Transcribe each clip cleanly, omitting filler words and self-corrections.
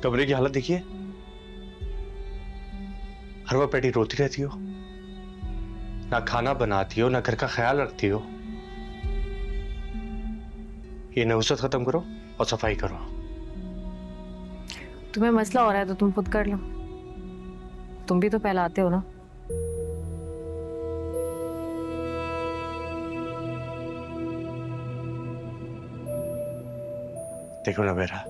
कमरे की हालत देखिए, हर वक्त बेटी रोती रहती हो, ना खाना बनाती हो, ना घर का ख्याल रखती हो। ये नहुसत खत्म करो और सफाई करो। तुम्हें मसला हो रहा है तो तुम खुद कर लो, तुम भी तो फैलाते हो ना। देखो ना बेरा,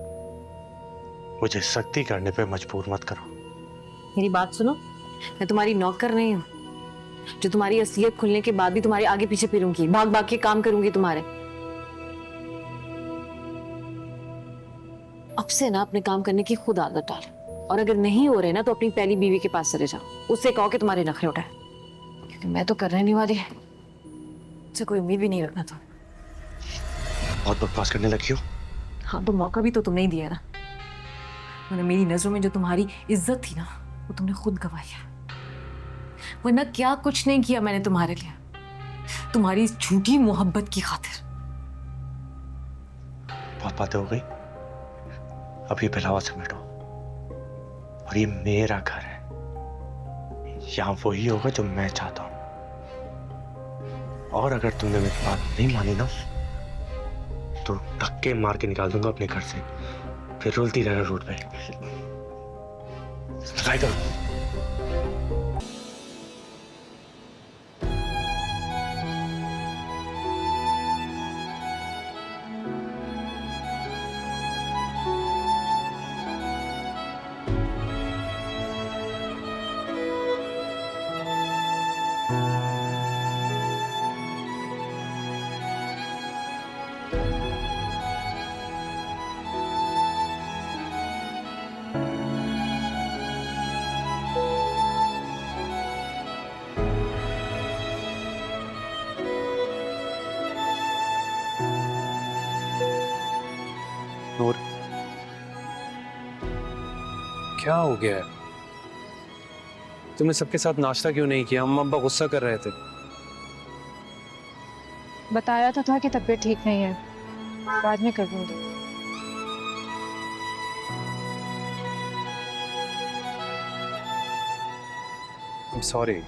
मुझे सख्ती करने पे मजबूर मत करो। मेरी बात सुनो, मैं तुम्हारी नौकर नहीं हूँ जो तुम्हारी असलियत खुलने के बाद भी तुम्हारे आगे पीछे फिरूंगी, भाग भाग के काम करूंगी तुम्हारे। अब से ना अपने काम करने की खुद आदत डाल, और अगर नहीं हो रहे ना तो अपनी पहली बीवी के पास चले जाओ, उससे कहो कि तुम्हारे नखरे उठाए, क्योंकि मैं तो करने नहीं वाली, मुझसे कोई उम्मीद भी नहीं रखना तुम। बहुत बकवास करने लगी हो। हाँ, तो मौका भी तो तुमने ही दिया ना। वरना मेरी नजरों में जो तुम्हारी इज्जत थी ना, वो तुमने खुद गंवाई है। वरना क्या कुछ नहीं किया मैंने तुम्हारे लिए, तुम्हारी इस झूठी मोहब्बत की खातिर। बहुत बातें हो गई, अब ये पहलावा समेटो। और ये मेरा घर है, यहां वही होगा जो मैं चाहता हूं। और अगर तुमने मेरी बात नहीं मानी ना, तो धक्के मार के निकाल दूंगा अपने घर से, फिर रुलती रहना रोड पे। सफाई करो। नूर, क्या हो गया है? तुमने सबके साथ नाश्ता क्यों नहीं किया? अम्मा अब्बा गुस्सा कर रहे थे। बताया तो था कि तबीयत ठीक नहीं है, बाद में कर दूंगी। I'm sorry।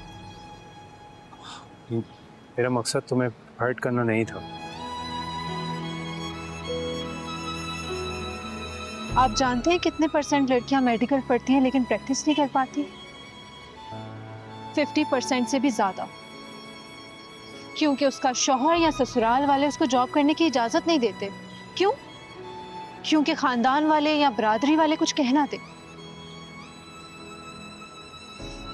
मेरा मकसद तुम्हें हर्ट करना नहीं था। आप जानते हैं कितने % लड़कियां मेडिकल पढ़ती हैं लेकिन प्रैक्टिस नहीं कर पाती? 50% से भी ज्यादा, क्योंकि उसका शौहर या ससुराल वाले उसको जॉब करने की इजाजत नहीं देते। क्यों? क्योंकि खानदान वाले या बरादरी वाले कुछ कहना दे।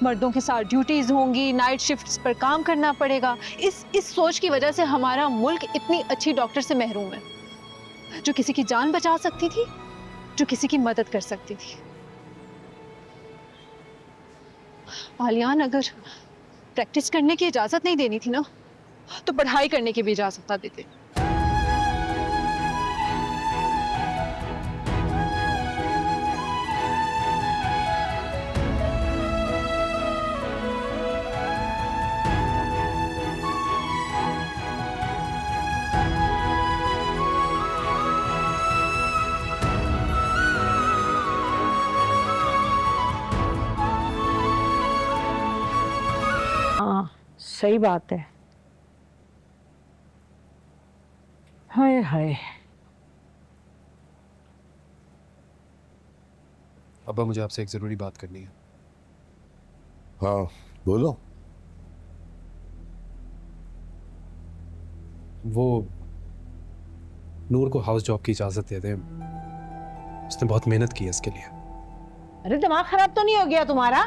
मर्दों के साथ ड्यूटीज होंगी, नाइट शिफ्ट्स पर काम करना पड़ेगा। इस सोच की वजह से हमारा मुल्क इतनी अच्छी डॉक्टर से महरूम है, जो किसी की जान बचा सकती थी, जो किसी की मदद कर सकती थी। आलियान अगर प्रैक्टिस करने की इजाजत नहीं देनी थी ना, तो पढ़ाई करने की भी इजाजत ना देते। हाँ, सही बात है। हाय हाय। अब्बा, मुझे आपसे एक जरूरी बात करनी है। हाँ बोलो। वो नूर को हाउस जॉब की इजाजत दे दें, उसने बहुत मेहनत की है इसके लिए। अरे दिमाग खराब तो नहीं हो गया तुम्हारा?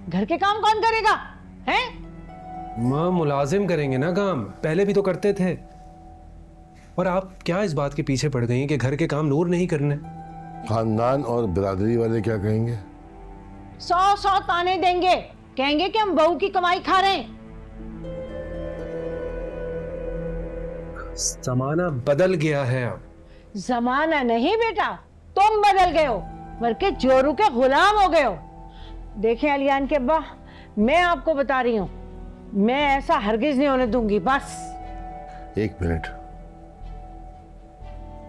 घर के काम कौन करेगा हैं? माँ, मुलाजिम करेंगे ना काम, पहले भी तो करते थे। और आप क्या इस बात के पीछे पड़ गई हैं कि घर के काम नूर नहीं करने? खानदान और बिरादरी वाले क्या कहेंगे? 100 ताने देंगे, कहेंगे कि हम बहू की कमाई खा रहे हैं। जमाना बदल गया है अब। जमाना नहीं बेटा, तुम बदल गए हो, बल्कि जोरू के गुलाम हो गए हो। देखें अलियान के अब्बा, मैं आपको बता रही हूँ, मैं ऐसा हरगिज नहीं होने दूंगी। बस एक मिनट,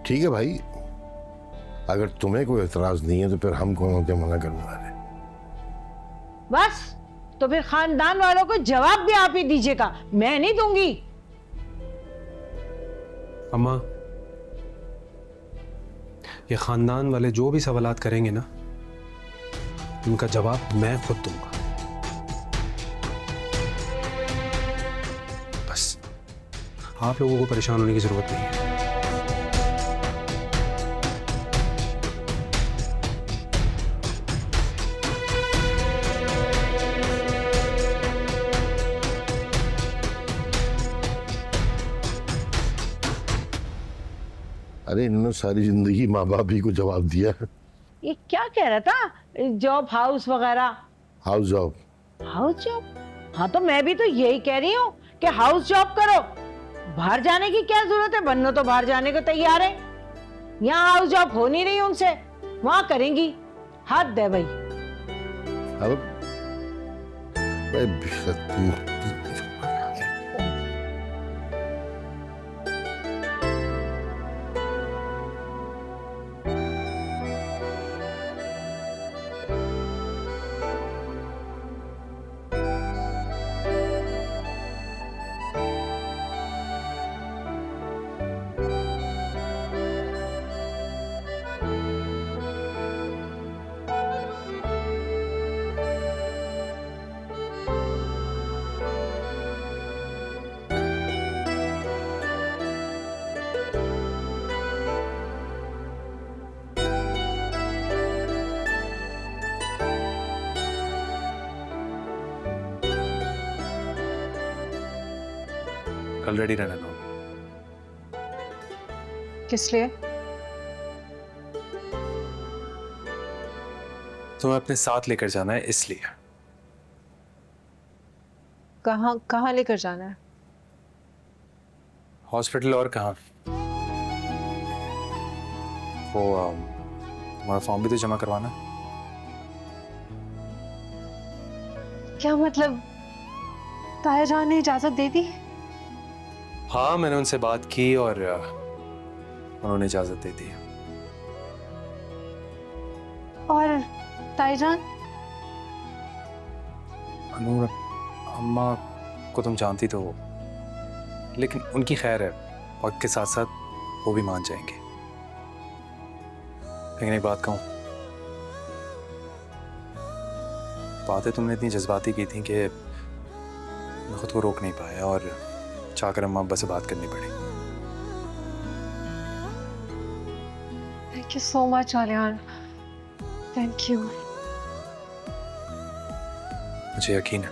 ठीक है भाई, अगर तुम्हें कोई एतराज नहीं है तो फिर हम कौन होते मना करने वाले? बस, तो फिर खानदान वालों को जवाब भी आप ही दीजिएगा, मैं नहीं दूंगी। अम्मा, ये खानदान वाले जो भी सवालात करेंगे ना, उनका जवाब मैं खुद दूंगा। बस आप लोगों को परेशान होने की जरूरत नहीं है। अरे इन्होंने सारी जिंदगी माँ बाप ही को जवाब दिया है। ये क्या कह रहा था, जॉब हाउस वगैरह? House job? House job? हाँ तो मैं भी तो यही कह रही हूँ कि हाउस जॉब करो। बाहर जाने की क्या जरूरत है, बन्नो तो बाहर जाने को तैयार है। यहाँ हाउस जॉब हो नहीं रही उनसे, वहां करेंगी। हाथ दे भाई। अब भाई कल रेडी रहना ना। किस लिए? तुम्हें अपने साथ लेकर जाना है इसलिए। कहाँ कहाँ लेकर जाना है? हॉस्पिटल और कहाँ? वो तुम्हारा फॉर्म भी तो जमा करवाना है। क्या मतलब, ताया जान ने इजाजत दे दी? हाँ, मैंने उनसे बात की और उन्होंने इजाजत दे दी। और ताईजान? अनूर, अम्मा को तुम जानती तो हो, लेकिन उनकी खैर है, वक्त के साथ साथ वो भी मान जाएंगे। लेकिन एक बात कहूँ, बातें तुमने इतनी जज्बाती की थी कि मैं खुद को रोक नहीं पाया और चाहकर अम्मा अब्बा से बात करनी पड़ी। Thank you so much Aliyan, thank you. मुझे यकीन है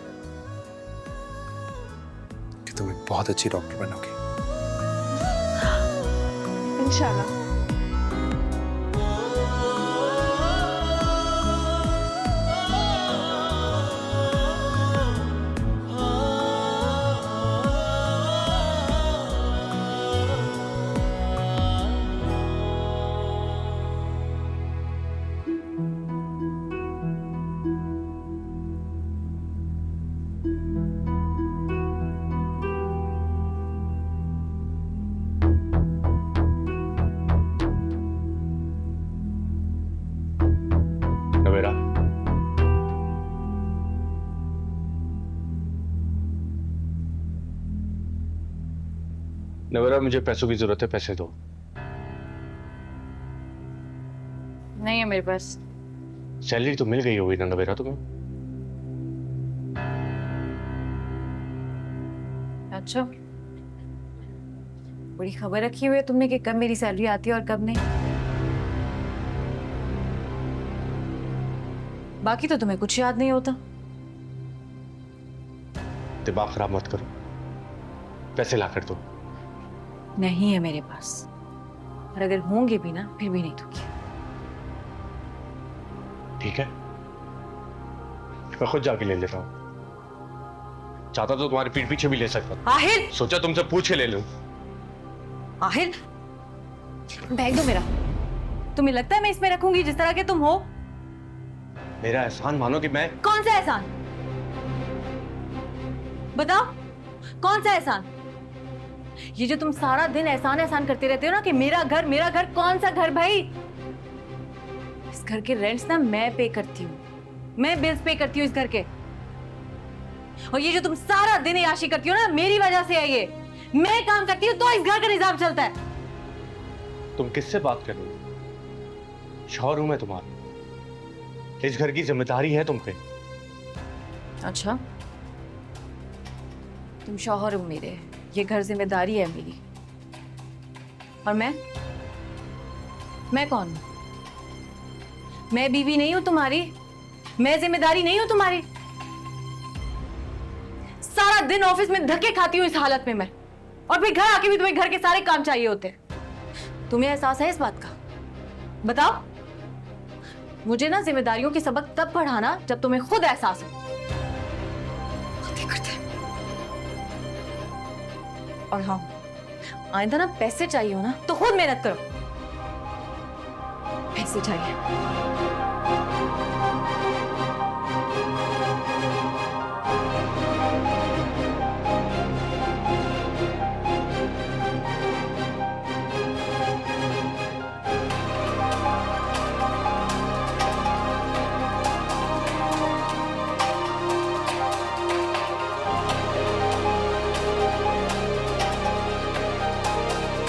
कि तुम एक बहुत अच्छी डॉक्टर बनोगी। इंशाल्लाह। नवेरा, नवेरा, मुझे पैसों की जरूरत है, पैसे दो। नहीं है मेरे पास। सैलरी तो मिल गई होगी ना नवेरा तुम्हें? अच्छा, बड़ी खबर रखी हुई है तुमने कि कब मेरी सैलरी आती है और कब नहीं। बाकी तो तुम्हें कुछ याद नहीं होता। दिमाग खराब मत करो, पैसे ला कर दो। नहीं है मेरे पास, और अगर होंगे भी ना फिर भी नहीं दूंगी। ठीक है, मैं खुद जाके ले लेता हूँ। चाहता तो तुम्हारे पीठ पीछे भी ले सकता था। आहिर, सोचा तुमसे पूछ के ले लूं। आहिर, बैग दो मेरा। तुम्हें लगता है मैं इसमें रखूंगी जिस तरह के तुम हो? मेरा एहसान मानो कि मैं... कौन सा एहसान बताओ, कौन सा एहसान? ये जो तुम सारा दिन एहसान एहसान करते रहते हो ना कि मेरा घर, कौन सा घर भाई? इस घर के रेंट्स ना मैं पे करती हूँ, मैं बिल्स पे करती हूँ इस घर के। और ये जो तुम सारा दिन याशी करती हो ना, मेरी वजह से है ये। मैं काम करती हूँ तो इस घर का निजाम चलता है। तुम किससे बात कर रही हो? शौहर हूं मैं तुम्हारा, इस घर की जिम्मेदारी है तुम पे। अच्छा, तुम शौहर हो मेरे, ये घर जिम्मेदारी है मेरी। और मैं कौन हूं? मैं बीवी नहीं हूं तुम्हारी, मैं जिम्मेदारी नहीं हूं तुम्हारी। सारा दिन ऑफिस में धक्के खाती हूं इस हालत में मैं, और फिर घर आके भी तुम्हें घर के सारे काम चाहिए होते। तुम्हें एहसास है इस बात का? बताओ मुझे ना जिम्मेदारियों के सबक तब पढ़ाना जब तुम्हें खुद एहसास हो। बातें करते हैं। और हाँ, आइंदा ना पैसे चाहिए हो ना तो खुद मेहनत करो। पैसे चाहिए।